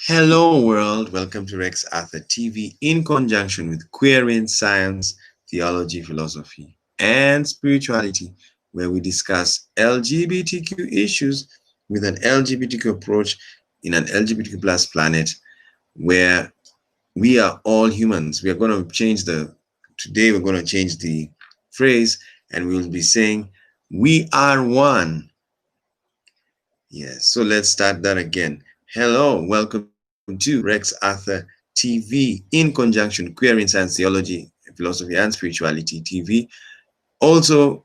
Hello, world. Welcome to Rex Arthur TV in conjunction with Querying Science, Theology, Philosophy, and Spirituality, where we discuss LGBTQ issues with an LGBTQ approach in an LGBTQ plus planet where we are all humans. We are going to today we're going to change the phrase and we will be saying, we are one. Yes, so let's start that again. Hello, welcome to Rex Arthur TV in conjunction Querying Science, Theology, Philosophy, and Spirituality TV. Also,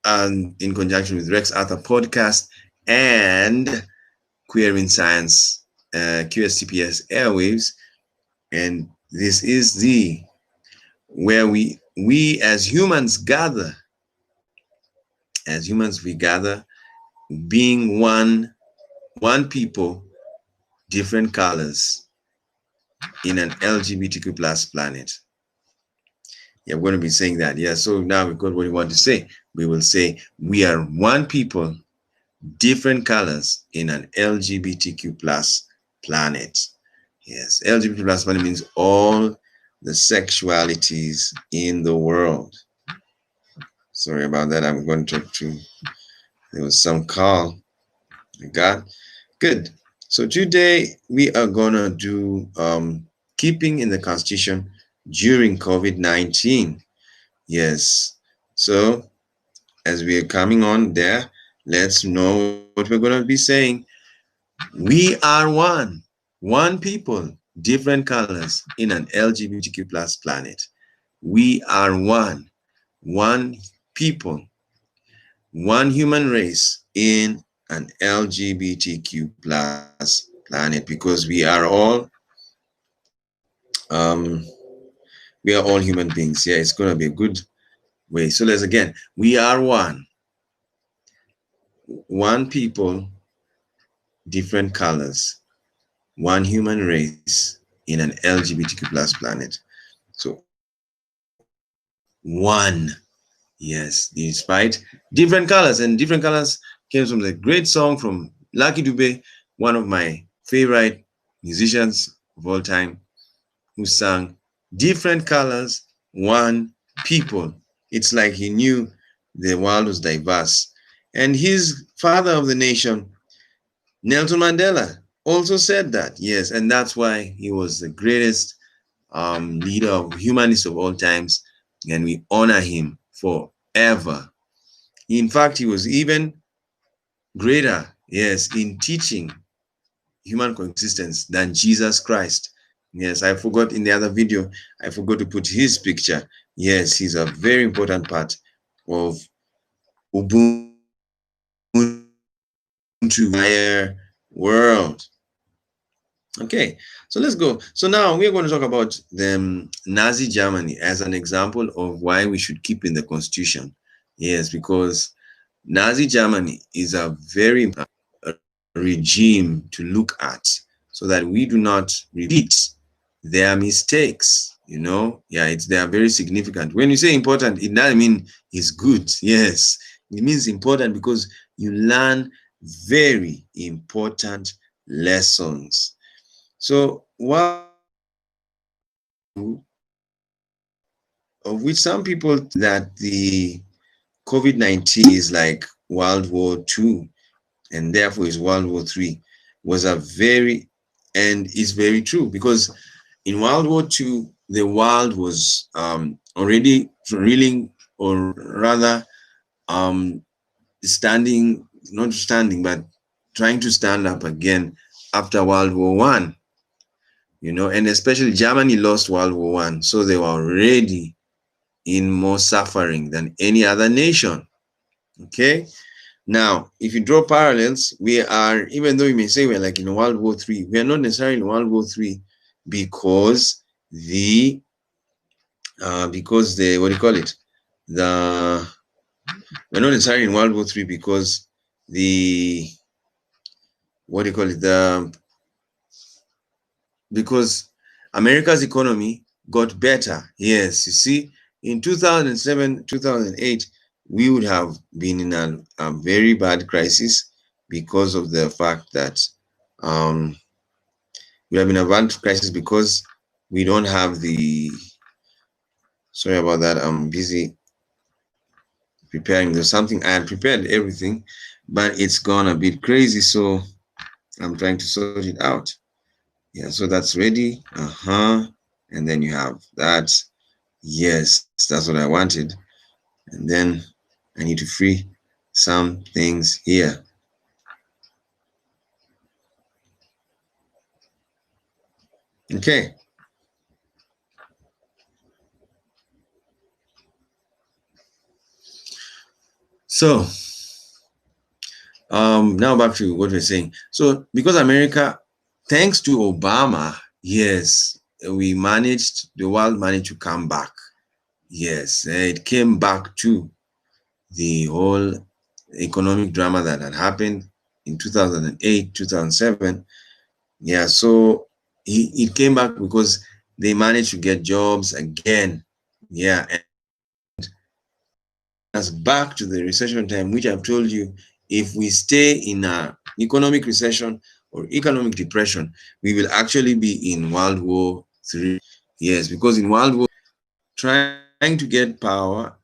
in conjunction with Rex Arthur Podcast and Querying Science QSTPS Airwaves. And this is where we as humans gather. As humans, we gather being one people, different colors in an LGBTQ plus planet. Yeah, we're going to be saying that. Yeah, so now we've got what we want to say. We will say we are one people, different colors in an LGBTQ plus planet. Yes, LGBT plus planet means all the sexualities in the world. Sorry about that. I'm going to talk to, there was some call I got. Good. So today we are gonna do keeping in the Constitution during COVID-19. Yes. So as we are coming on there, let's know what we're gonna be saying. We are one people, different colors in an LGBTQ plus planet. We are one people, one human race in an LGBTQ plus planet, because we are all human beings. Yeah, it's gonna be a good way. So let's again, we are one people, different colors, one human race in an LGBTQ plus planet. So one, yes, despite different colors, and different colors came from the great song from Lucky Dube, one of my favorite musicians of all time, who sang different colors, one people. It's like he knew the world was diverse. And his father of the nation, Nelson Mandela, also said that. Yes, and that's why he was the greatest leader of humanists of all times, and we honor him forever. In fact, he was even greater, yes, in teaching human coexistence than Jesus Christ. Yes, I forgot in the other video, I forgot to put his picture. Yes, he's a very important part of Ubuntu entire world. Okay, so let's go. So now we're going to talk about the Nazi Germany as an example of why we should keep in the Constitution. Yes, because Nazi Germany is a very regime to look at so that we do not repeat their mistakes. You know, yeah, they are very significant. When you say important, it doesn't mean it's good. Yes, it means important because you learn very important lessons. So while of which some people that the COVID-19 is like World War II and therefore is World War III, was a very, and is very true, because in World War II, the world was already reeling, or rather standing, not standing, but trying to stand up again after World War I. You know, and especially Germany lost World War I, so they were already in more suffering than any other nation. Okay. Now, if you draw parallels, we are, even though you may say we're like in World War III, we are not necessarily in World War III because what do you call it? We're not necessarily in World War III because what do you call it? Because America's economy got better. Yes, you see, in 2007, 2008, we would have been in a very bad crisis because of the fact that We have been advanced crisis because we don't have the. Sorry about that. I'm busy preparing. There's something I had prepared everything, but it's gone a bit crazy, so I'm trying to sort it out. Yeah, so that's ready. And then you have that. Yes, that's what I wanted. And then I need to free some things here. Okay. So now back to what we're saying. So because America, thanks to Obama, yes, the world managed to come back. Yes, it came back to the whole economic drama that had happened in 2008, 2007. Yeah, so it came back because they managed to get jobs again. Yeah, and us back to the recession time, which I've told you, if we stay in a economic recession or economic depression, we will actually be in World War III. Yes, because in World War, trying to get power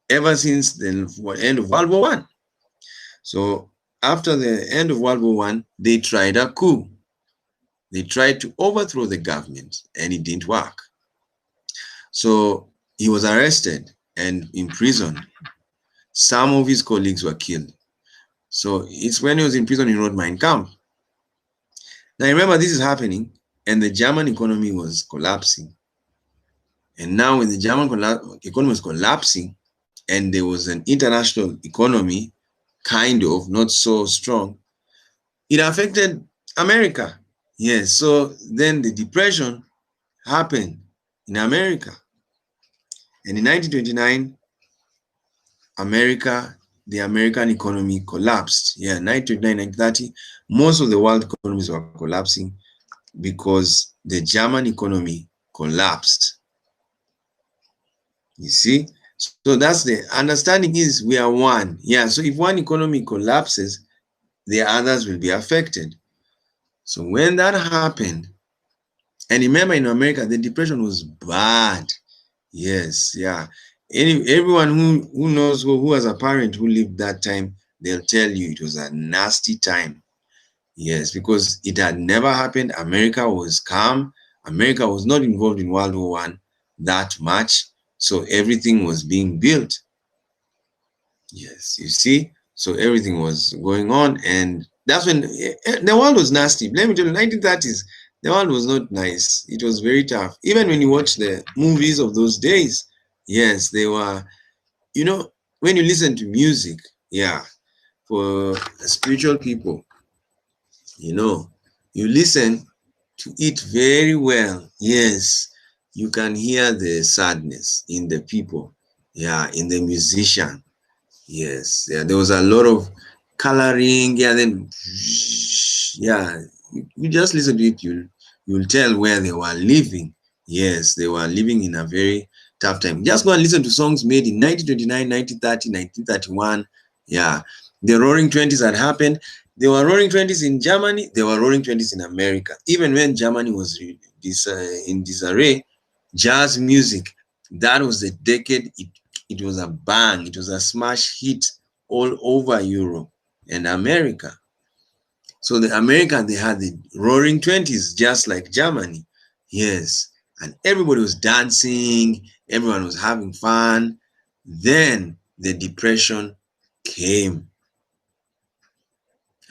ever since the end of World War One. So after the end of World War One, they tried a coup. They tried to overthrow the government, and it didn't work. So he was arrested and imprisoned. Some of his colleagues were killed. So it's when he was in prison he wrote Mein Kampf. Now remember, this is happening, and the German economy was collapsing. And now when the German economy was collapsing, and there was an international economy, kind of not so strong, it affected America. Yes, so then the depression happened in America. And in 1929, the American economy collapsed. Yeah, 1929, 1930, most of the world economies were collapsing because the German economy collapsed. You see? So that's the understanding, is we are one. Yeah, so if one economy collapses, the others will be affected. So when that happened, and remember in America, the depression was bad. Yes, yeah. Everyone who knows, who has a parent who lived that time, they'll tell you it was a nasty time. Yes, because it had never happened. America was calm. America was not involved in World War One that much. So everything was being built. Yes, you see? So everything was going on. And that's when the world was nasty. Let me tell you, 1930s, the world was not nice. It was very tough. Even when you watch the movies of those days, yes, they were, when you listen to music, yeah, for spiritual people, you listen to it very well. Yes, you can hear the sadness in the people, yeah, in the musician. Yes, yeah, there was a lot of coloring, yeah, then, yeah, you just listen to it, you'll tell where they were living. Yes, they were living in a very tough time. Just go and listen to songs made in 1929, 1930, 1931. Yeah, the Roaring Twenties had happened. There were Roaring Twenties in Germany. There were Roaring Twenties in America. Even when Germany was in disarray, jazz music, that was the decade. It was a bang. It was a smash hit all over Europe and America. So the Americans, they had the Roaring Twenties, just like Germany. Yes, and everybody was dancing. Everyone was having fun. Then the Depression came.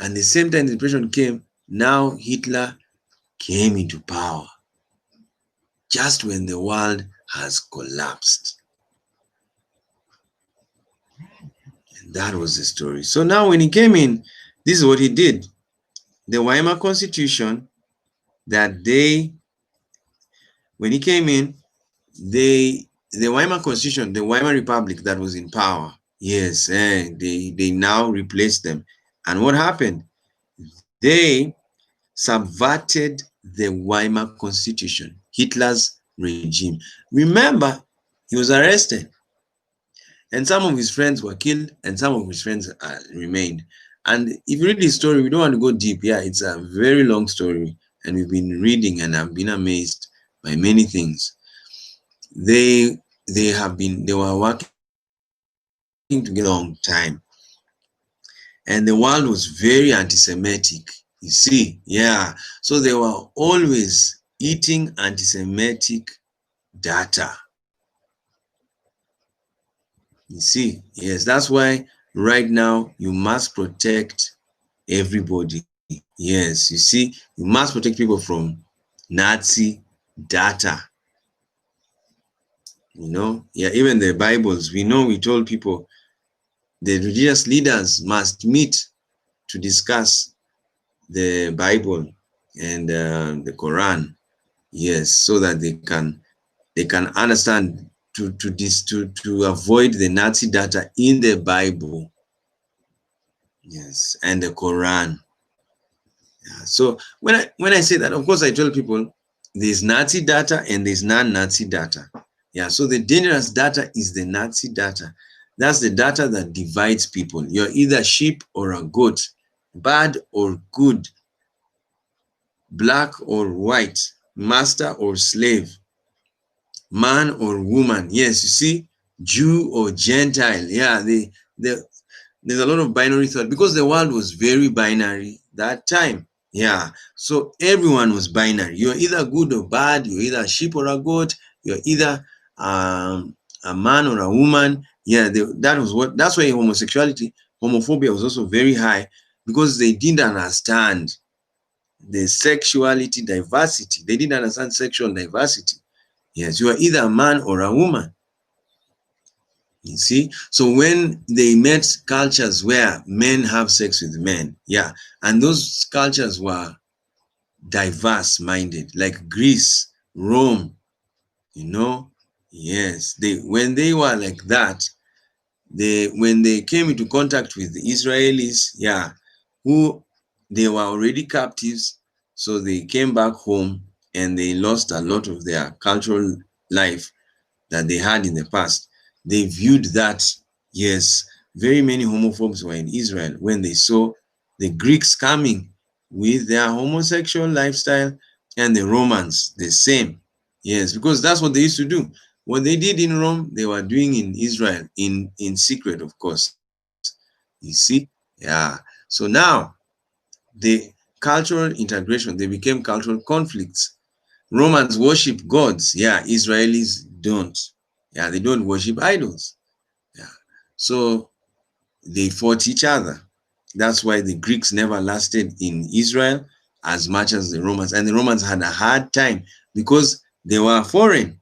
And the same time the Depression came, now Hitler came into power. Just when the world has collapsed. And that was the story. So now when he came in, this is what he did. The Weimar Constitution when he came in, the Weimar Constitution, the Weimar Republic that was in power, yes, they now replaced them. And what happened? They subverted the Weimar Constitution, Hitler's regime. Remember, he was arrested, and some of his friends were killed, and some of his friends remained. And if you read the story, we don't want to go deep. Yeah, it's a very long story, and we've been reading and have been amazed by many things. They were working together a long time, and the world was very anti-Semitic. You see, yeah. So they were always eating anti-Semitic data. You see, yes, that's why right now you must protect everybody. Yes, you see, you must protect people from Nazi data. You know, yeah, even the Bibles, we told people the religious leaders must meet to discuss the Bible and the Quran. Yes, so that they can understand to avoid the Nazi data in the Bible. Yes, and the Quran. Yeah. So when I say that, of course, I tell people there's Nazi data and there's non-Nazi data. Yeah. So the dangerous data is the Nazi data. That's the data that divides people. You're either sheep or a goat, bad or good, black or white, master or slave, man or woman. Yes, you see, Jew or Gentile. Yeah, there's a lot of binary thought because the world was very binary that time. Yeah, so everyone was binary. You're either good or bad. You're either a sheep or a goat. You're either a man or a woman. Yeah, that's why homophobia was also very high because they didn't understand the sexuality diversity. They didn't understand sexual diversity. Yes, you are either a man or a woman. You see, so when they met cultures where men have sex with men, yeah, and those cultures were diverse minded, like Greece, Rome, you know, yes, when they were like that, when they came into contact with the Israelis, yeah, who they were already captives, so they came back home and they lost a lot of their cultural life that they had in the past. They viewed that, yes, very many homophobes were in Israel when they saw the Greeks coming with their homosexual lifestyle and the Romans the same. Yes, because that's what they used to do. What they did in Rome, they were doing in Israel in secret, of course. You see? Yeah. So now the cultural integration, they became cultural conflicts. Romans worship gods. Yeah, Israelis don't. Yeah, they don't worship idols. Yeah. So they fought each other. That's why the Greeks never lasted in Israel as much as the Romans. And the Romans had a hard time because they were foreign.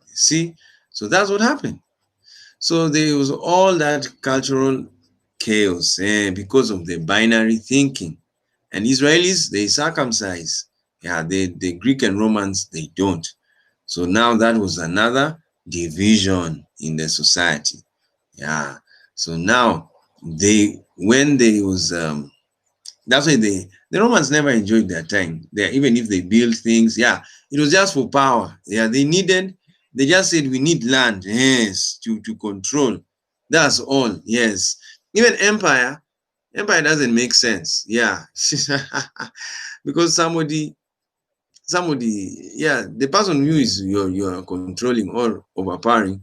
See? So that's what happened. So there was all that cultural chaos because of the binary thinking. And Israelis, they circumcise. Yeah, the Greek and Romans, they don't. So now that was another division in the society. Yeah. So now when they was that's why the Romans never enjoyed their time. Even if they built things, yeah, it was just for power. Yeah, they just said we need land, yes, to control. That's all. Yes. Even empire doesn't make sense. Yeah. Because somebody, yeah, the person who is you're controlling or overpowering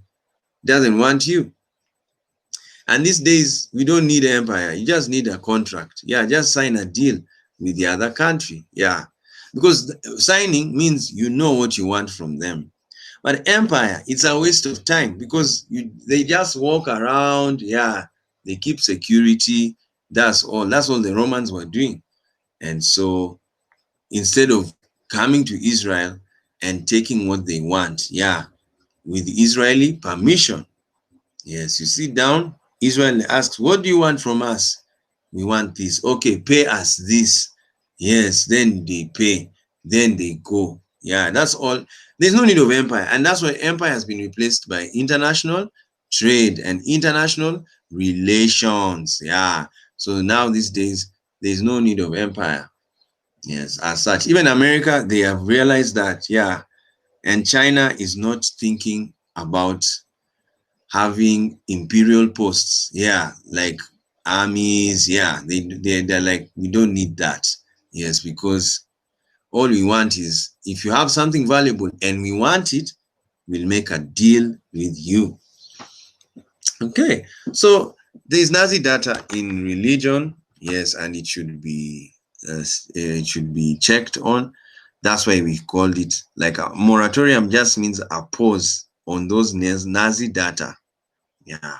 doesn't want you. And these days, we don't need an empire. You just need a contract. Yeah, just sign a deal with the other country. Yeah, because signing means you know what you want from them. But empire, it's a waste of time because they just walk around. Yeah, they keep security. That's all. That's all the Romans were doing. And so instead of coming to Israel and taking what they want, yeah, with Israeli permission, yes, you sit down, Israel asks, what do you want from us? We want this. Okay, pay us this. Yes, then they pay. Then they go. Yeah, that's all. There's no need of empire. And that's why empire has been replaced by international trade and international relations. Yeah. So now these days, there's no need of empire. Yes, as such. Even America, they have realized that, yeah. And China is not thinking about having imperial posts, yeah, like armies, yeah, they're like, we don't need that. Yes, because All we want is, if you have something valuable and we want it, we'll make a deal with you. Okay, so there is Nazi data in religion, yes, and it should be checked on. That's why we called it like a moratorium. Just means a pause on those Nazi data, yeah,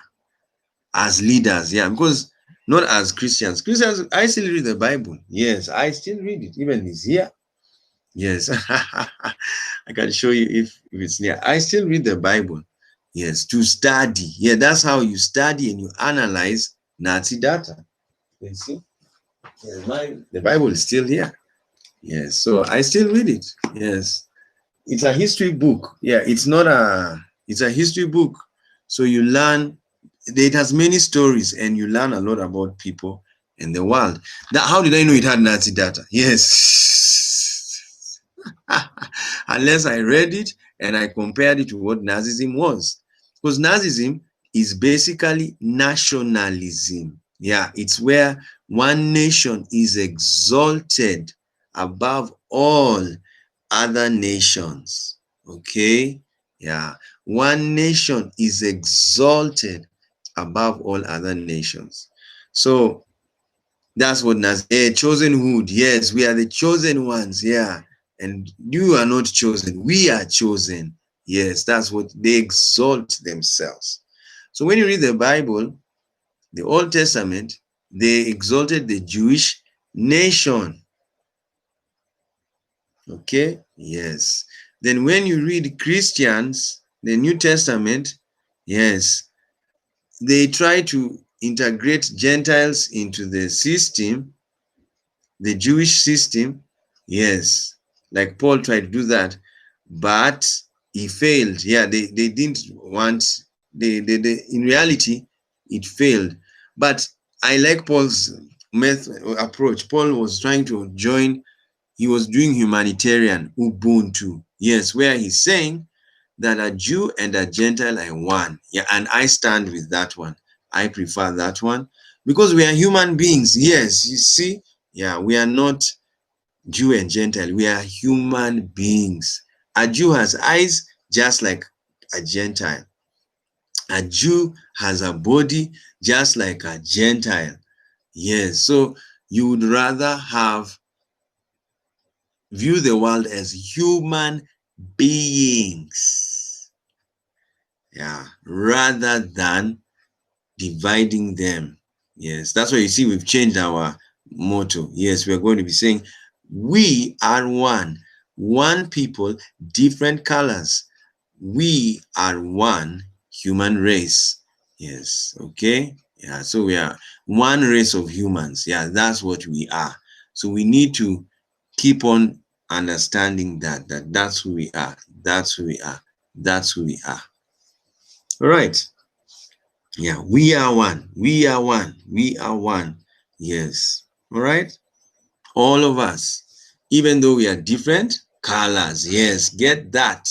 as leaders, yeah, because not as Christians. Christians, I still read the Bible. Yes, I still read it, even this year. Yes, I can show you if it's near. I still read the Bible. Yes, to study. Yeah, that's how you study and you analyze Nazi data. You see, yes, the Bible is still here. Yes, so I still read it. Yes, it's a history book. Yeah, it's a history book. So you learn, it has many stories and you learn a lot about people in the world. Now, how did I know it had Nazi data? Yes. Unless I read it and I compared it to what Nazism was. Because Nazism is basically nationalism. Yeah, it's where one nation is exalted above all other nations. Okay? Yeah. One nation is exalted above all other nations. So that's what chosenhood. Yes, we are the chosen ones. Yeah. And you are not chosen. We are chosen. Yes, that's what they exalt themselves. So when you read the Bible, the Old Testament, they exalted the Jewish nation. Okay, yes. Then when you read Christians, the New Testament, yes, they try to integrate Gentiles into the system, the Jewish system. Yes, like Paul tried to do that, but he failed. Yeah, they didn't want, in reality, it failed. But I like Paul's approach. Paul was trying to join, he was doing humanitarian Ubuntu. Yes, where he's saying that a Jew and a Gentile are one. Yeah, and I stand with that one. I prefer that one because we are human beings. Yes, you see, yeah, we are not Jew and Gentile. We are human beings. A Jew has eyes just like a Gentile. A Jew has a body just like a Gentile. Yes, so you would rather view the world as human beings, yeah, rather than dividing them. Yes, that's why you see we've changed our motto. Yes, we're going to be saying we are one people, different colors. We are one human race. Yes, okay. Yeah, so we are one race of humans. Yeah, that's what we are. So we need to keep on understanding that's who we are. That's who we are. That's who we are. All right. Yeah, we are one. We are one. We are one. Yes. All right. All of us, even though we are different colors. Yes, get that.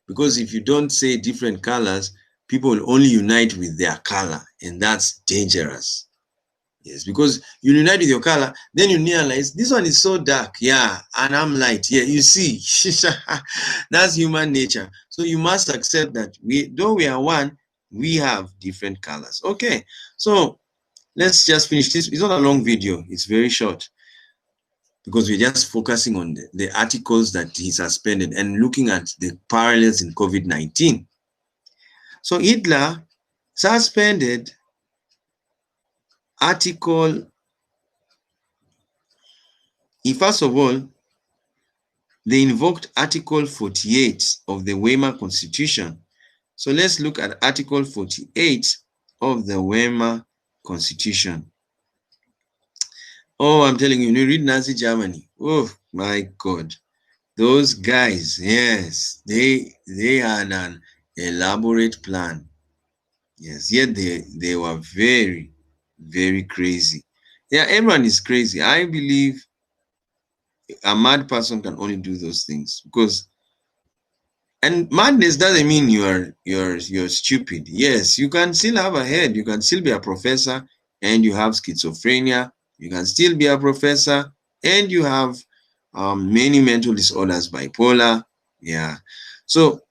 Because if you don't say different colors, people will only unite with their color, and that's dangerous. Yes, because you unite with your color, then you realize this one is so dark, yeah, and I'm light. Yeah, you see, that's human nature. So you must accept that though we are one, we have different colors. Okay, so let's just finish this. It's not a long video, it's very short because we're just focusing on the articles that he suspended and looking at the parallels in COVID-19. So Hitler suspended article, first of all, they invoked Article 48 of the Weimar Constitution. So let's look at Article 48 of the Weimar Constitution. Oh, I'm telling you, you read Nazi Germany. Oh my God. Those guys, yes, they had an elaborate plan. Yes, yet they were very, very crazy. Yeah, everyone is crazy. I believe a mad person can only do those things because, and madness doesn't mean you're stupid. Yes, you can still have a head. You can still be a professor and you have schizophrenia. You can still be a professor and you have many mental disorders, bipolar. Yeah. So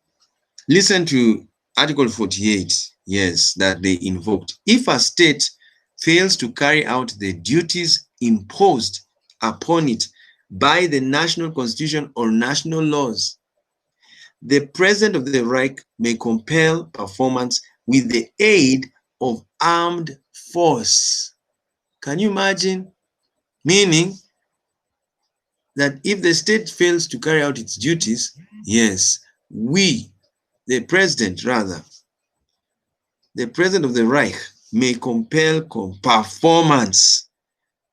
listen to Article 48, yes, that they invoked. If a state fails to carry out the duties imposed upon it by the national constitution or national laws, the president of the Reich may compel performance with the aid of armed force. Can you imagine? Meaning that if the state fails to carry out its duties, yes, we, the president rather, the president of the Reich may compel performance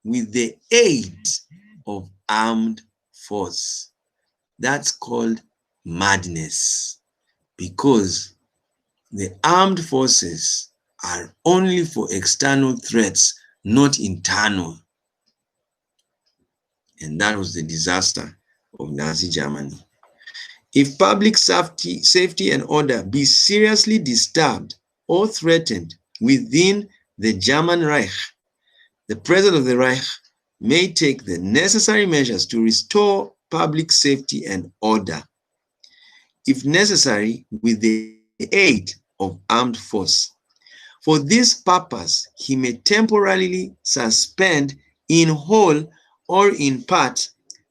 with the aid of armed force. That's called madness, because the armed forces are only for external threats, not internal. And that was the disaster of Nazi Germany. If public safety and order be seriously disturbed or threatened within the German Reich, the president of the Reich may take the necessary measures to restore public safety and order, if necessary, with the aid of armed force. For this purpose, he may temporarily suspend in whole or in part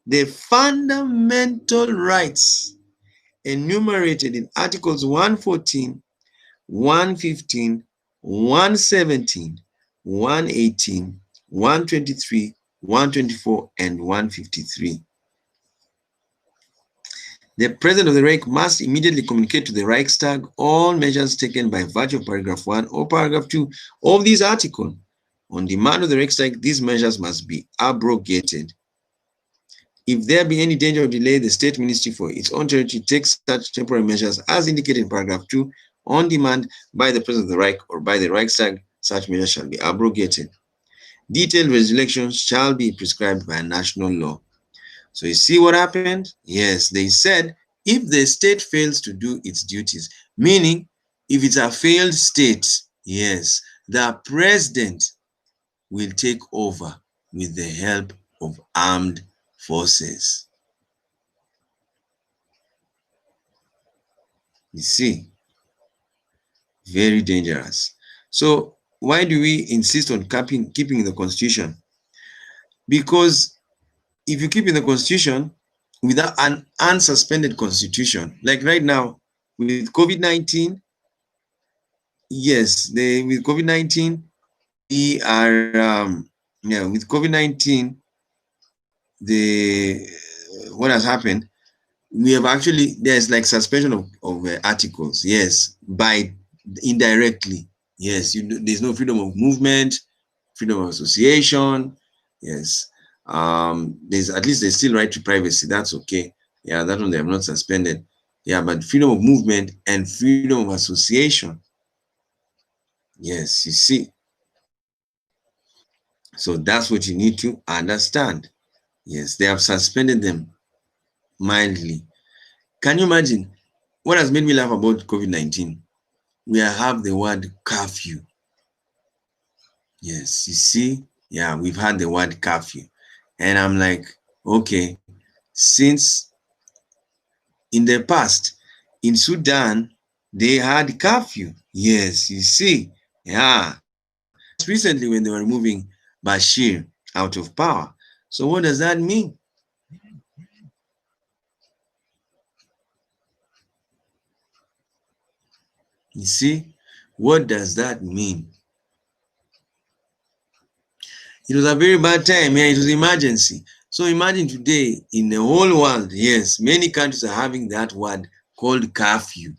the fundamental rights enumerated in Articles 114, 115, 117, 118, 123, 124, and 153. The president of the Reich must immediately communicate to the Reichstag all measures taken by virtue of paragraph 1 or paragraph 2 of this article. On demand of the Reichstag, these measures must be abrogated. If there be any danger of delay, the state ministry for its own territory takes such temporary measures as indicated in paragraph 2 on demand by the president of the Reich or by the Reichstag. Such measures shall be abrogated. Detailed regulations shall be prescribed by a national law. So you see what happened? Yes, they said if the state fails to do its duties, meaning if it's a failed state, yes, the president will take over with the help of armed forces. You see, very dangerous. So why do we insist on keeping the constitution? Because if you keep in the constitution without an unsuspended constitution, like right now with COVID-19, yes, with COVID-19, we are, with COVID-19, what has happened, we have actually, there's like suspension of articles, yes, by indirectly, yes, there's no freedom of movement, freedom of association, yes, there's at least there's still right to privacy, that's okay, yeah, that one they have not suspended, yeah, but freedom of movement and freedom of association, yes, you see. So that's what you need to understand. Yes, they have suspended them mildly. Can you imagine what has made me laugh about COVID-19? We have the word curfew. Yes, you see, yeah, we've had the word curfew. And I'm like, okay, since in the past, in Sudan, they had curfew. Yes, you see, yeah. Just recently when they were removing Bashir out of power. So what does that mean? You see, what does that mean? It was a very bad time. Yeah, it was emergency. So imagine today in the whole world, yes, many countries are having that word called curfew.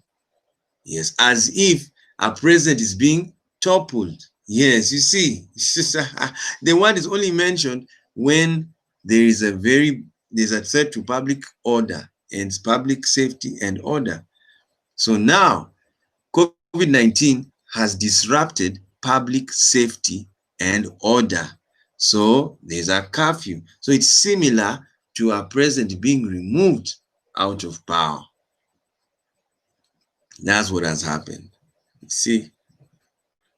Yes, as if a president is being toppled. Yes, you see, the word is only mentioned when there's a threat to public order and public safety and order. So now COVID-19 has disrupted public safety and order. So there's a curfew. So it's similar to a president being removed out of power. That's what has happened. You see?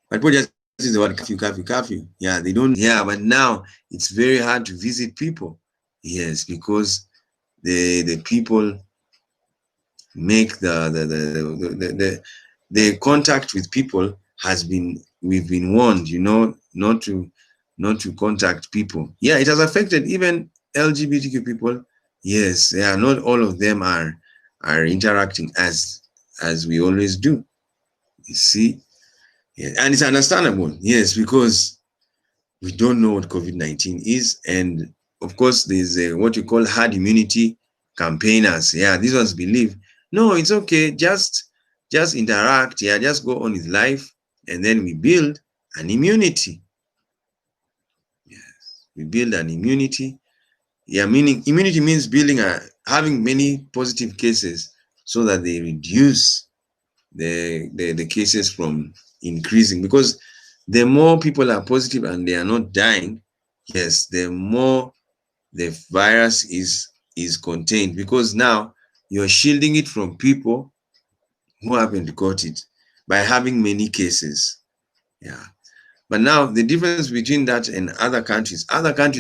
But people just use the word curfew, curfew, curfew. Yeah, they don't. Yeah, but now it's very hard to visit people. Yes, because the people make the contact with people has been, we've been warned, not to contact people. Yeah, it has affected even LGBTQ people. Yes, yeah, not all of them are interacting as we always do. You see, yeah, and it's understandable. Yes, because we don't know what COVID-19 is, and of course, there's what you call herd immunity campaigners. Yeah, these ones believe, no, it's okay, just interact. Yeah, just go on with life, and then we build an immunity. Yes, we build an immunity. Yeah, meaning immunity means building having many positive cases so that they reduce the cases from increasing, because the more people are positive and they are not dying, yes, the more the virus is contained, because now you're shielding it from people who haven't got it by having many cases. Yeah, but now the difference between that and other countries,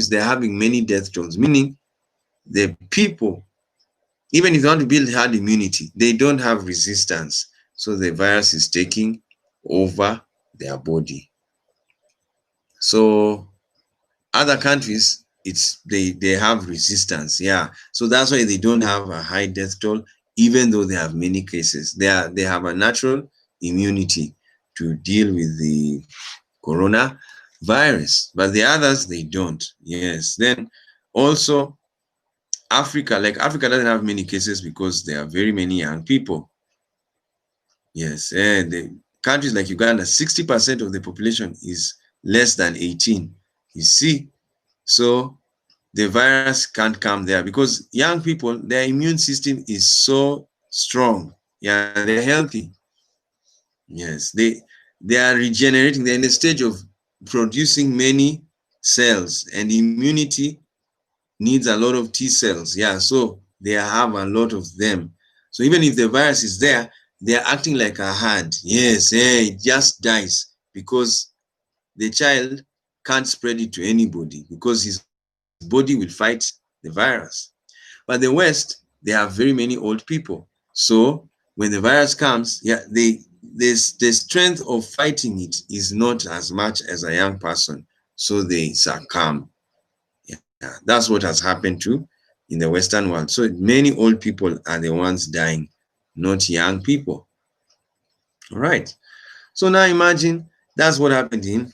they're having many death tolls, meaning the people, even if they want to build herd immunity, they don't have resistance. So the virus is taking over their body. So other countries, it's they have resistance. Yeah. So that's why they don't have a high death toll, even though they have many cases. They have a natural immunity to deal with the corona virus, but the others, they don't. Yes. Then also Africa, like Africa doesn't have many cases because there are very many young people. Yes, and the countries like Uganda, 60% of the population is less than 18. You see, so the virus can't come there because young people, their immune system is so strong. Yeah, they're healthy. Yes, they are regenerating. They're in the stage of producing many cells, and immunity needs a lot of T cells. Yeah, so they have a lot of them. So even if the virus is there, they're acting like a herd. Yes, it just dies because the child can't spread it to anybody because his body will fight the virus. But the West, they have very many old people. So when the virus comes, yeah, the strength of fighting it is not as much as a young person. So they succumb. Yeah, that's what has happened to in the Western world. So many old people are the ones dying, not young people. All right. So now imagine that's what happened in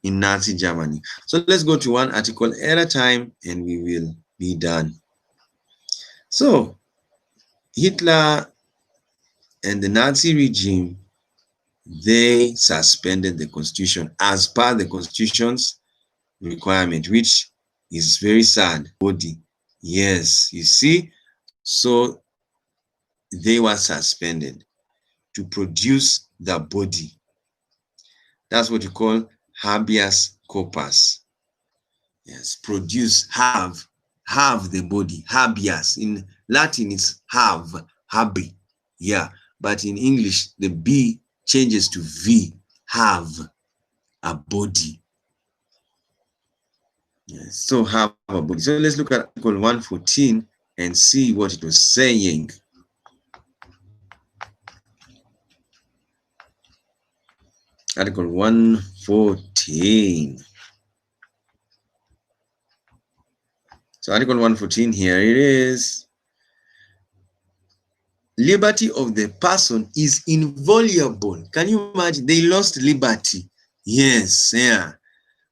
Nazi Germany. So let's go to one article at a time and we will be done. So Hitler and the Nazi regime, they suspended the constitution as per the constitution's requirement, which is very sad. Body. Yes, you see, so they were suspended to produce the body. That's what you call habeas corpus. Yes, produce, have the body. Habeas. In Latin, it's habe. Yeah, but in English, the B changes to V. Have a body. Yes, so have a body. So let's look at Article 114 and see what it was saying. Article 114. So Article 114, here it is. Liberty of the person is inviolable. Can you imagine? They lost liberty. Yes, yeah.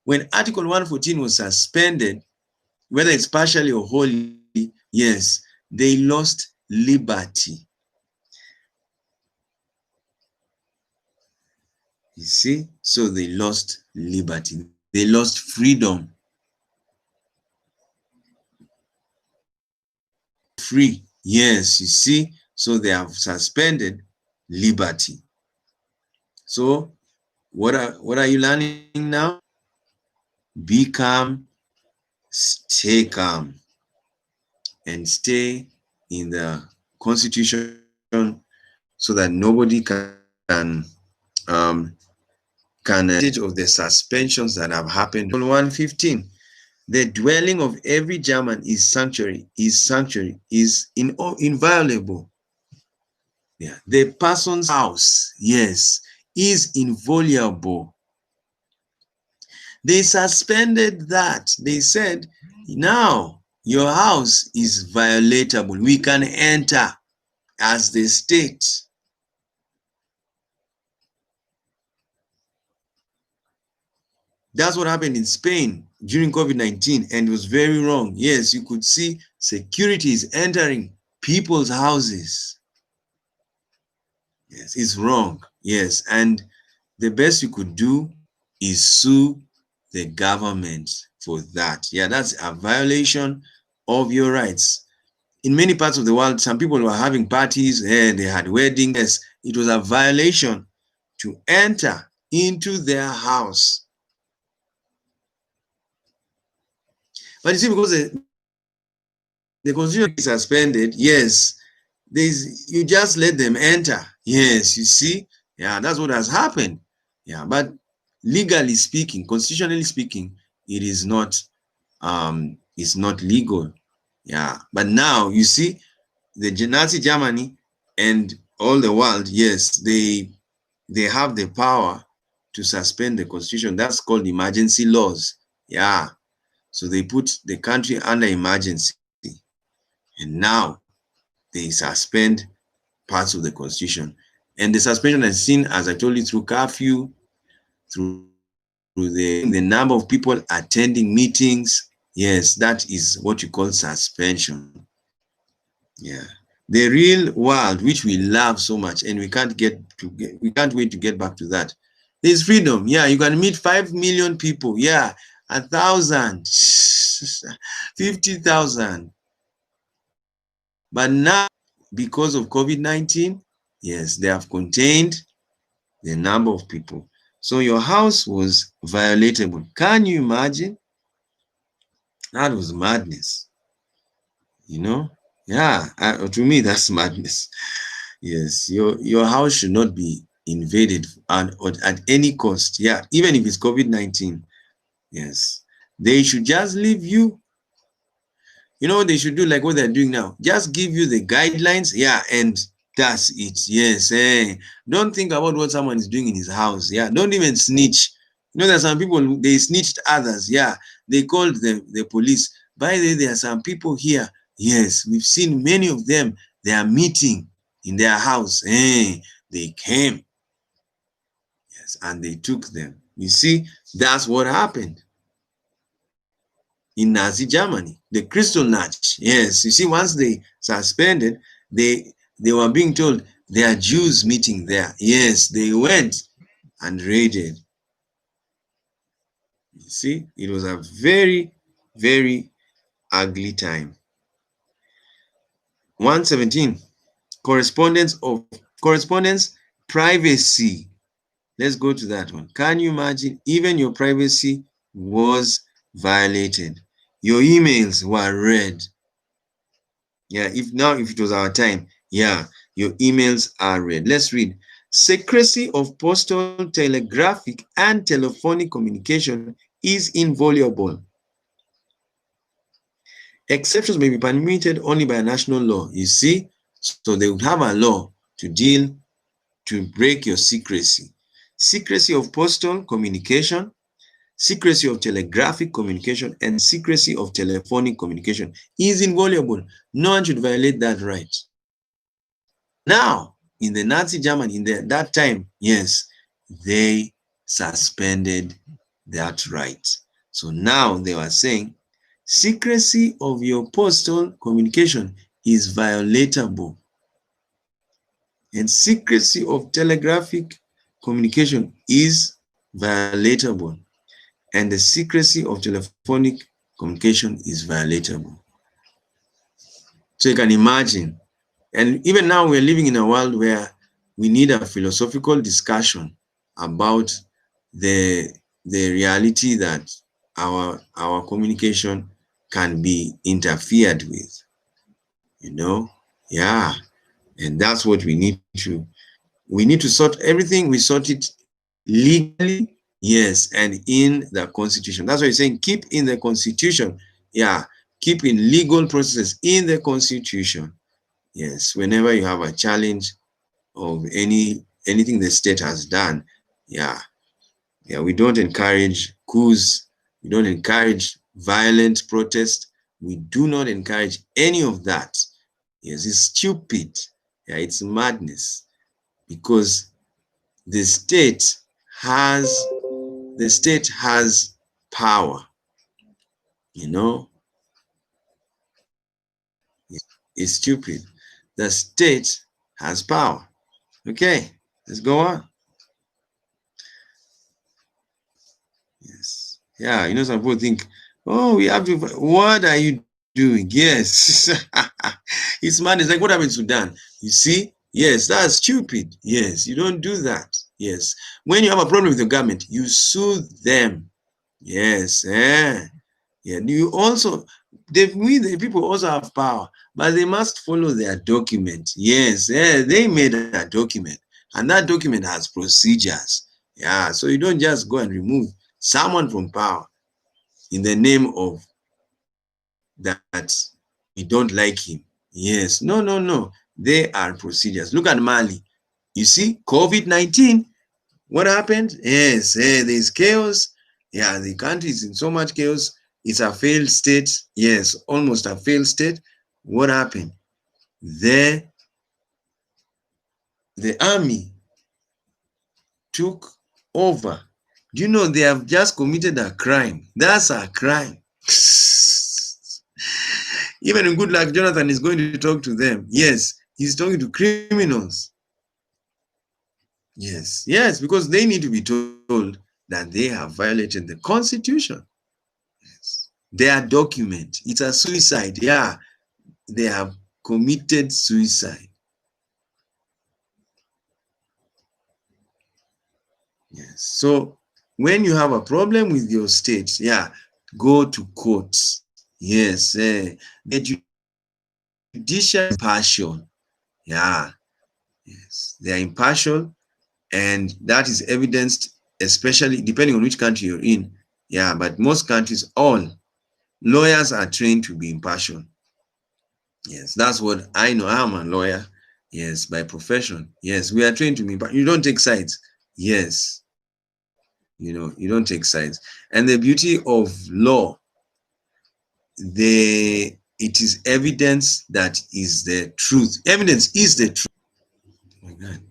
When Article 114 was suspended, whether it's partially or wholly, yes, they lost liberty. You see? So they lost liberty. They lost freedom. Free. Yes, you see? So they have suspended liberty. So what are you learning now? Be calm, stay calm, and stay in the constitution so that nobody can of the suspensions that have happened. 115. The dwelling of every German is inviolable. Yeah. The person's house, yes, is inviolable. They suspended that. They said, now your house is violatable. We can enter as the state. That's what happened in Spain during COVID-19, and it was very wrong. Yes, you could see security is entering people's houses. Yes, it's wrong. Yes, and the best you could do is sue the government for that. Yeah, that's a violation of your rights. In many parts of the world, some people were having parties and they had weddings. Yes, it was a violation to enter into their house. But you see, because the constitution is suspended, yes, you just let them enter. Yes, you see, yeah, that's what has happened. Yeah, but legally speaking, constitutionally speaking, it is not it's not legal. Yeah, but now you see, the Nazi Germany and all the world, yes, they have the power to suspend the constitution. That's called emergency laws. Yeah, so they put the country under emergency, and now they suspend parts of the constitution. And the suspension is seen, as I told you, through curfew, through the number of people attending meetings. Yes, that is what you call suspension. Yeah, the real world, which we love so much, and we can't wait to get back to that. There's freedom. Yeah, you can meet 5 million people. Yeah, 1,000, 50,000. But now, because of COVID-19, yes, they have contained the number of people. So your house was violatable. Can you imagine? That was madness. You know? Yeah, to me, that's madness. Yes, your house should not be invaded at any cost. Yeah, even if it's COVID-19. Yes, they should just leave you. You know what they should do, like what they're doing now? Just give you the guidelines. Yeah, and that's it. Yes, don't think about what someone is doing in his house. Yeah, don't even snitch. You know, there's some people, they snitched others. Yeah, they called the police. By the way, there are some people here. Yes, we've seen many of them. They are meeting in their house. They came. Yes, and they took them. You see, that's what happened in Nazi Germany, the Kristallnacht. Yes, you see, once they suspended, they were being told there are Jews meeting there. Yes, they went and raided. You see, it was a very, very ugly time. 117, correspondence privacy. Let's go to that one. Can you imagine? Even your privacy was violated. Your emails were read. Yeah, if it was our time, yeah, your emails are read. Let's read. Secrecy of postal, telegraphic, and telephonic communication is inviolable. Exceptions may be permitted only by a national law. You see, so they would have a law to break your secrecy. Secrecy of postal communication, secrecy of telegraphic communication, and secrecy of telephonic communication is inviolable. No one should violate that right. Now, in the Nazi Germany, that time, yes, they suspended that right. So now they were saying, secrecy of your postal communication is violatable. And secrecy of telegraphic communication is violatable. And the secrecy of telephonic communication is violatable. So you can imagine. And even now we're living in a world where we need a philosophical discussion about the reality that our communication can be interfered with. You know? Yeah. And that's what we need to sort everything. We sort it legally, Yes, and in the constitution. That's why you're saying keep in the constitution. Yeah, keep in legal processes in the constitution. Yes, whenever you have a challenge of anything the state has done, yeah, yeah, we don't encourage coups, we don't encourage violent protest, we do not encourage any of that. Yes, it's stupid. Yeah, it's madness because the state has the state has power, you know. It's stupid. The state has power. Okay, let's go on. Yes. Yeah, you know, some people think, oh, we have to, what are you doing? Yes. It's madness. Like, what happened in Sudan? You see? Yes, that's stupid. Yes, you don't do that. Yes. When you have a problem with the government, you sue them. Yes. Yeah. You also, we, the people also have power, but they must follow their document. Yes. They made a document, and that document has procedures. Yeah. So you don't just go and remove someone from power in the name of that we don't like him. Yes. No. They are procedures. Look at Mali. You see, COVID-19, what happened? Yes, there's chaos. Yeah, the country is in so much chaos. It's a failed state. Yes, almost a failed state. What happened? The army took over. Do you know they have just committed a crime? That's a crime. Even in Good Luck, Jonathan is going to talk to them. Yes, he's talking to criminals. Yes, because they need to be told that they have violated the Constitution. Yes. Their document, it's a suicide. Yeah, they have committed suicide. Yes. So when you have a problem with your state, yeah, go to courts. Yes, the judicial impartial. Yeah, yes, they are impartial, and that is evidenced, especially depending on which country you're in. Yeah, but most countries, all lawyers are trained to be impartial. Yes, that's what I know. I'm a lawyer. Yes, by profession. Yes, we are trained to be impartial. You don't take sides. Yes, you don't take sides. And the beauty of law, it is evidence that is the truth. Evidence is the truth. Oh my God.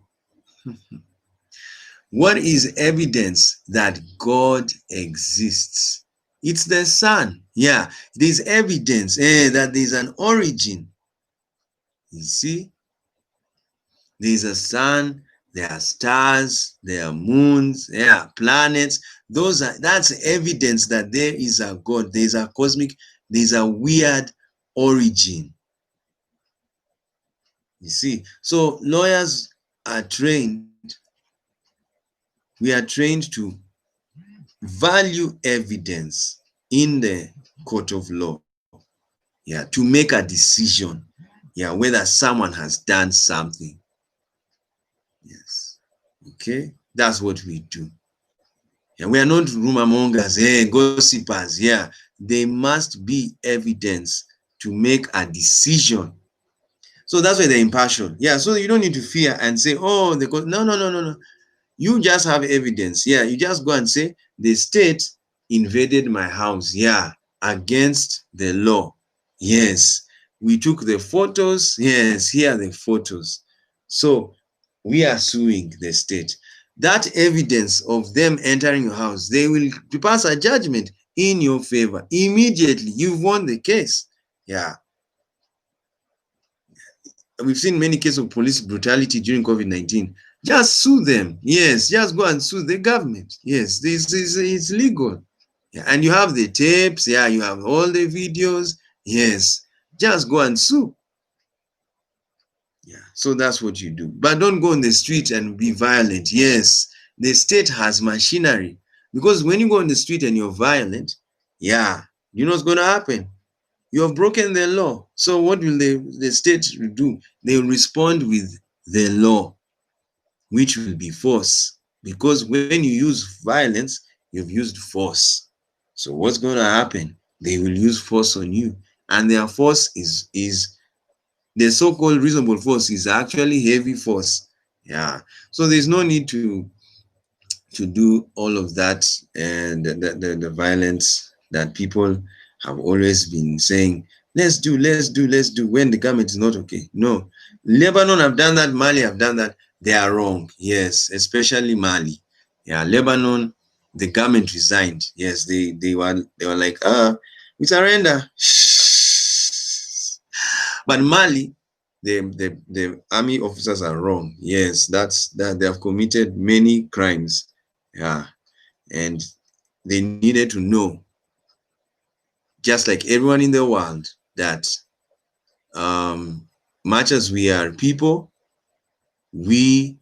What is evidence that God exists? It's the sun. Yeah, there's evidence that there's an origin. You see, there's a sun, there are stars, there are moons, there are planets. That's evidence that there is a God. There's a cosmic, there's a weird origin. You see, so lawyers are trained. We are trained to value evidence in the court of law. Yeah, to make a decision. Yeah, whether someone has done something. Yes. Okay, that's what we do. Yeah, we are not rumor mongers, gossipers. Yeah, there must be evidence to make a decision. So that's why they're impartial. Yeah, so you don't need to fear and say, oh, no. You just have evidence. Yeah, you just go and say, the state invaded my house. Yeah, against the law. Yes, we took the photos. Yes, here are the photos. So we are suing the state. That evidence of them entering your house, they will pass a judgment in your favor immediately. You've won the case. Yeah. We've seen many cases of police brutality during COVID-19. Just sue them. Yes, just go and sue the government. Yes, this is it's legal. Yeah, and you have the tapes. Yeah, you have all the videos. Yes, just go and sue. Yeah, so that's what you do. But don't go on the street and be violent. Yes, the state has machinery. Because when you go on the street and you're violent, yeah, you know what's going to happen? You have broken the law. So what will the state do? They will respond with the law, which will be force. because when you use violence, you've used force. So what's going to happen? They will use force on you, and their force is the so-called reasonable force is actually heavy force. Yeah. So there's no need to do all of that, and the violence that people have always been saying, let's do when the government is not okay. No, Lebanon have done that, Mali have done that. They are wrong. Yes, especially Mali. Yeah, Lebanon, the government resigned. Yes, they were like, we surrender. But Mali, the army officers are wrong. Yes, that they have committed many crimes. Yeah, and they needed to know, just like everyone in the world, that much as we are people, we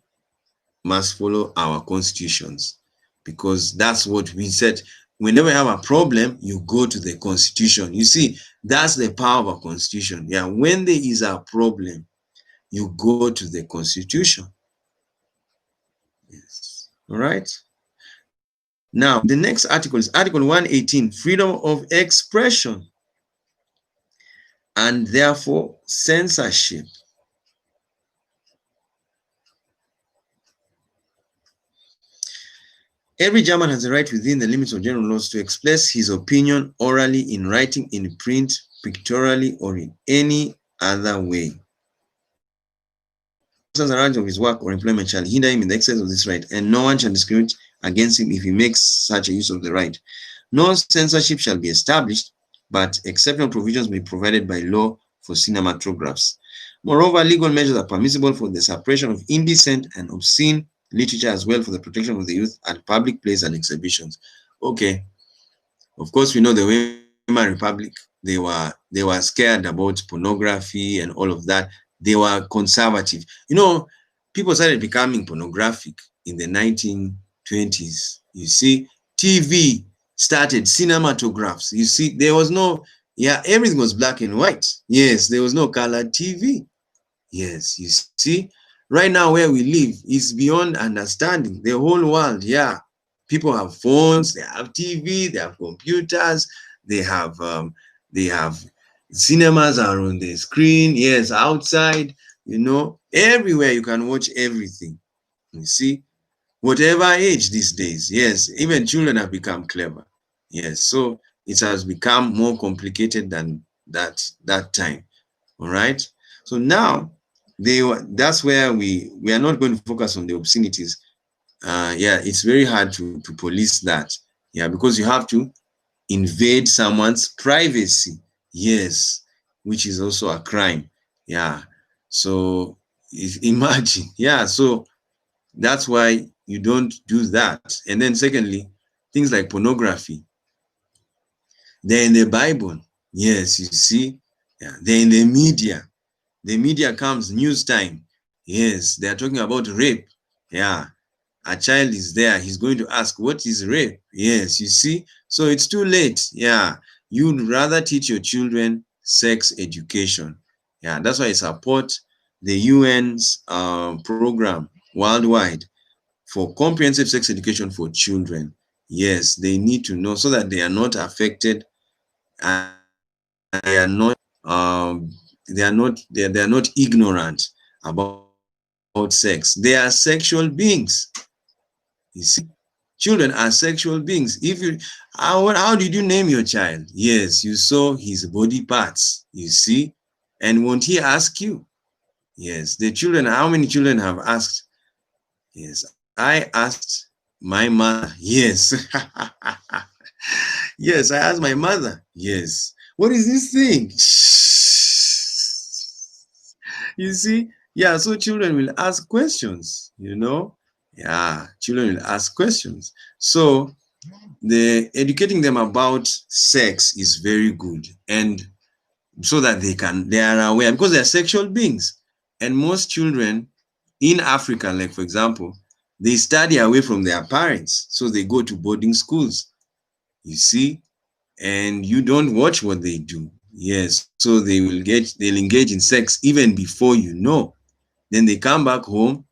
must follow our constitutions, because that's what we said. Whenever you have a problem, you go to the constitution. You see, that's the power of a constitution. Yeah, when there is a problem, you go to the constitution. Yes. All right. Now, the next article is Article 118, freedom of expression, and therefore censorship. Every German has the right within the limits of general laws to express his opinion orally, in writing, in print, pictorially, or in any other way. The right of his work or employment shall hinder him in the exercise of this right, and no one shall discriminate against him if he makes such a use of the right. No censorship shall be established, but exceptional provisions may be provided by law for cinematographs. Moreover, legal measures are permissible for the suppression of indecent and obscene literature, as well for the protection of the youth at public places and exhibitions. Okay, of course, we know the Weimar Republic, they were scared about pornography and all of that. They were conservative. You know, people started becoming pornographic in the 1920s. You see, TV started, cinematographs. You see, there was no, yeah, everything was black and white. Yes, there was no colored TV. Yes, you see, right now where we live is beyond understanding. The whole world, yeah. People have phones, they have TV, they have computers, they have cinemas are on the screen. Yes, outside, everywhere you can watch everything. You see, whatever age these days. Yes, even children have become clever. Yes, so it has become more complicated than that time. All right. So now that's where we are not going to focus on the obscenities. Yeah, it's very hard to police that. Yeah, because you have to invade someone's privacy. Yes, which is also a crime. Yeah. So imagine. Yeah. So that's why you don't do that. And then secondly, things like pornography, they're in the Bible. Yes, you see. Yeah, they're in the media. The media comes, news time. Yes, they are talking about rape. Yeah, a child is there. He's going to ask, what is rape? Yes, you see. So it's too late. Yeah, you'd rather teach your children sex education. Yeah, that's why I support the UN's program worldwide for comprehensive sex education for children. Yes, they need to know so that they are not affected, and they are not they are not ignorant about sex. They are sexual beings. You see, children are sexual beings. If you how did you name your child? Yes, you saw his body parts, you see, and won't he ask you? Yes, the children, how many children have asked? Yes, I asked my mother. Yes. Yes, I asked my mother. Yes. What is this thing? You see? Yeah, so children will ask questions. Yeah, children will ask questions. So the educating them about sex is very good, and so that they are aware, because they are sexual beings. And most children in Africa, like for example, they study away from their parents, so they go to boarding schools, you see, and you don't watch what they do. Yes, so they'll engage in sex even before you know. Then they come back home,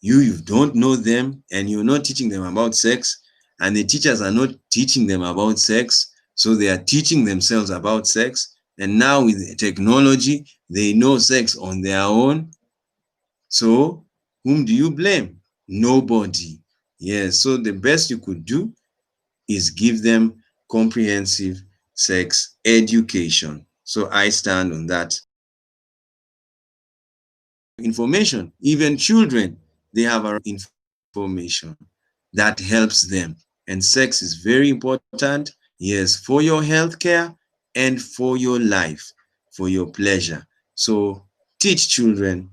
you don't know them and you're not teaching them about sex, and the teachers are not teaching them about sex, so they are teaching themselves about sex. And now with technology, they know sex on their own. So whom do you blame? Nobody. Yes, so the best you could do is give them comprehensive sex education. So I stand on that. Information, even children, they have information that helps them. And sex is very important, yes, for your health care and for your life, for your pleasure. So teach children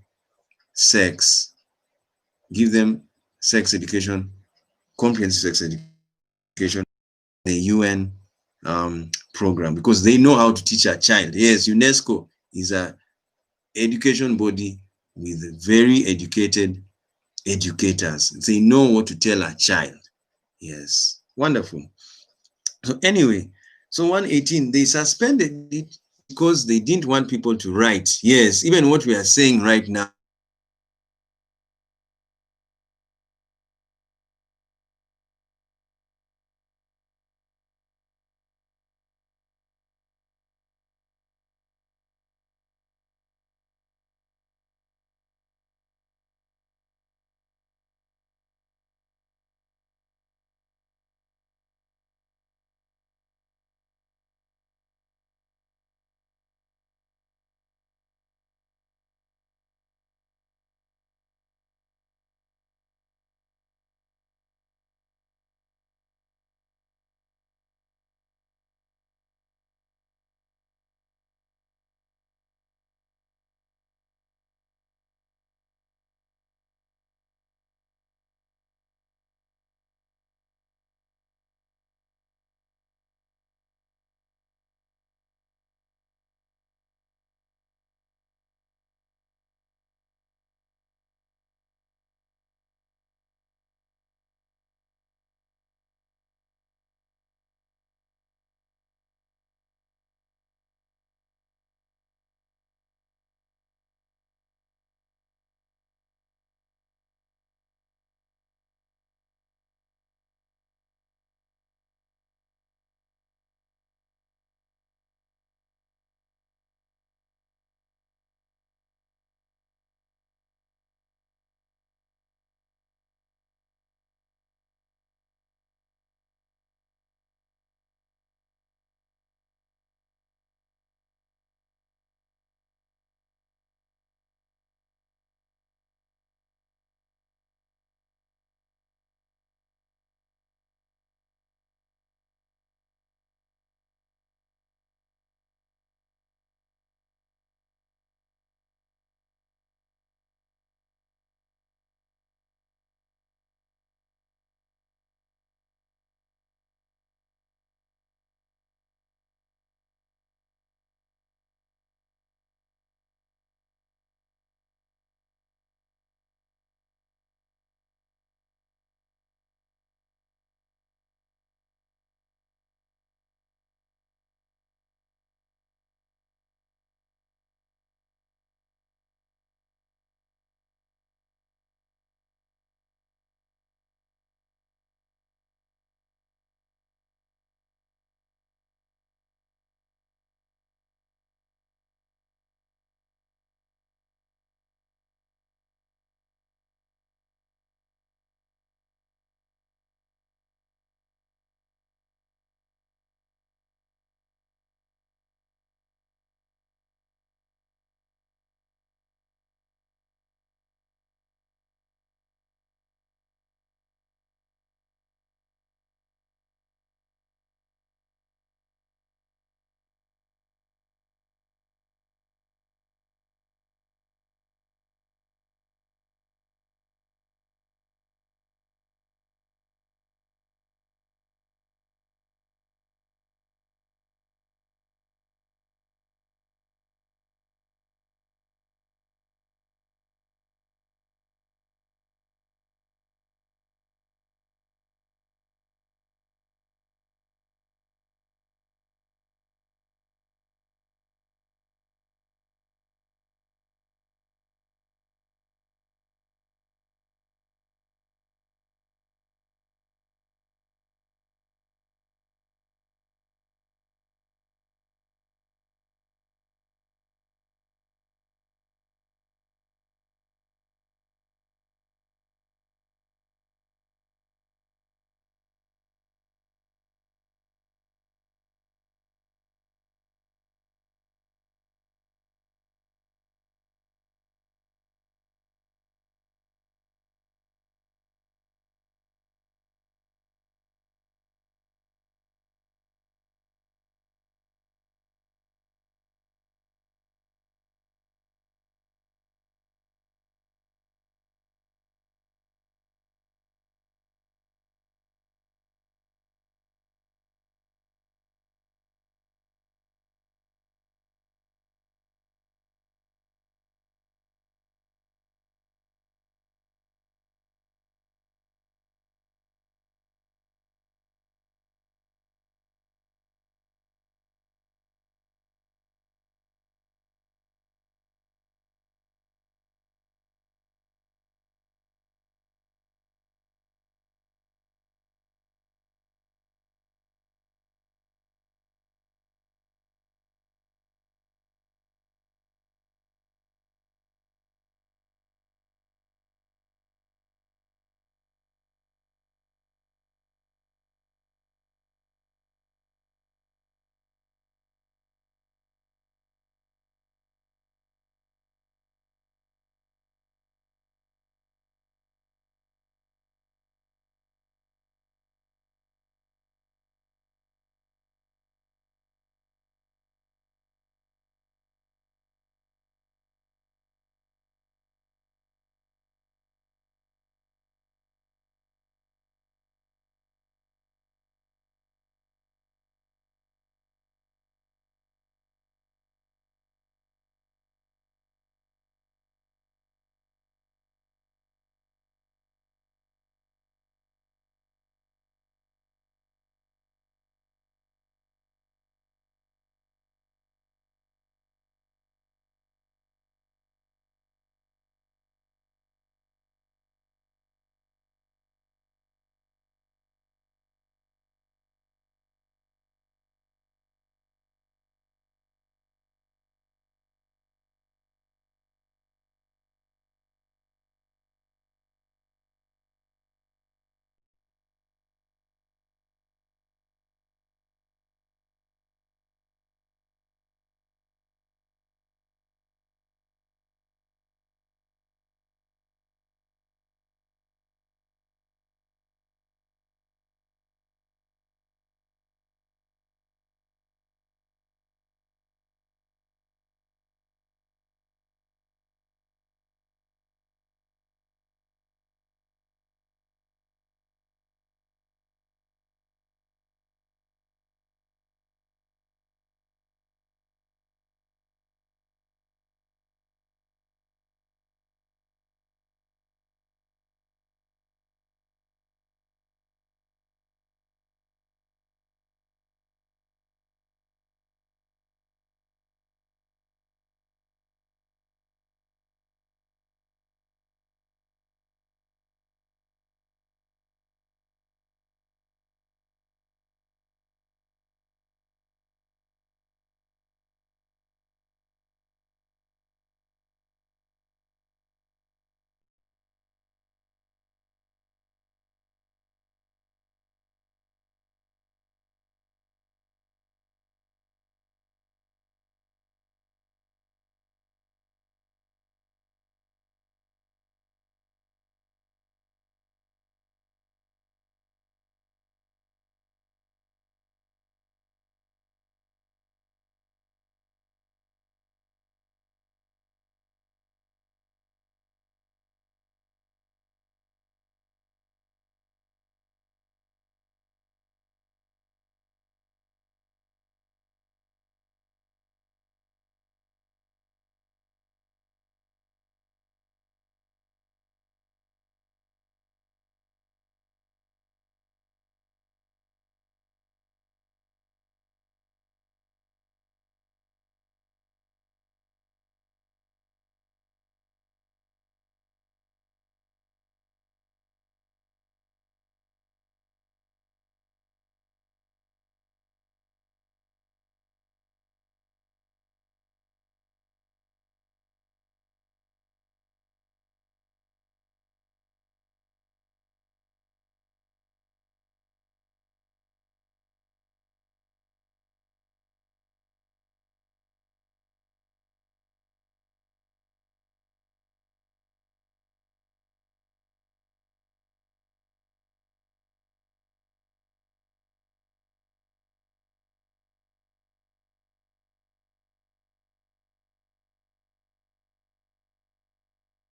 sex, give them sex education, comprehensive sex education, the UN program, because they know how to teach a child. Yes, UNESCO is a education body with very educated educators. They know what to tell a child. Yes, wonderful. So anyway, so 118, they suspended it because they didn't want people to write. Yes, even what we are saying right now,